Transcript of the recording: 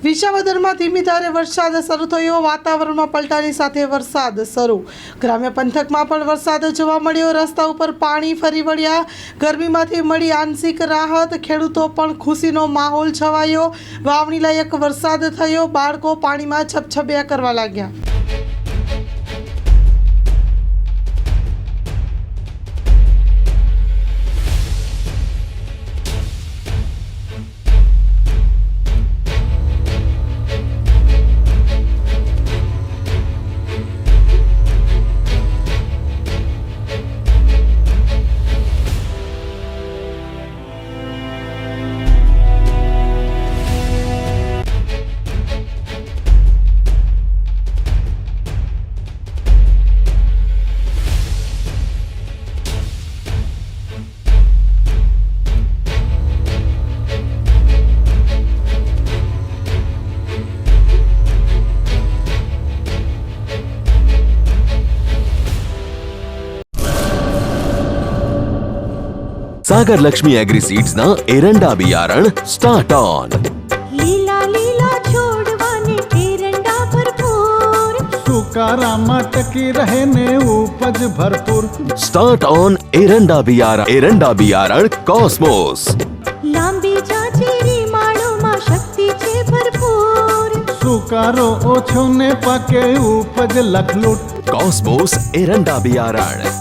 વિસાવદરમાં ધીમી ધારે વરસાદ શરૂ થયો। વાતાવરણમાં પલટાની સાથે વરસાદ શરૂ। ગ્રામ્ય પંથકમાં પણ વરસાદ જોવા મળ્યો। રસ્તા ઉપર પાણી ફરી વળ્યા। ગરમીમાંથી મળી આંશિક રાહત। ખેડૂતો પણ ખુશીનો માહોલ છવાયો। વાવણી લાયક વરસાદ થયો। બાળકો પાણીમાં છપછપિયા કરવા લાગ્યા। सागर लक्ष्मी एग्री सीड्स ना एरंडा बियारण स्टार्ट ऑन। લીલા લીલા છોડવાને એરંડા ભરપૂર, સુકારામાં ટકી રહે ને ઉપજ ભરપૂર। स्टार्ट ऑन एरंडा बियारण कॉस्मोस। લાંબી જાચેરી માળોમાં શક્તિ છે ભરપૂર, સુકારો ઓછો ને પાકે ઉપજ લખલૂટ। कॉस्मोस एरंडा बियारण।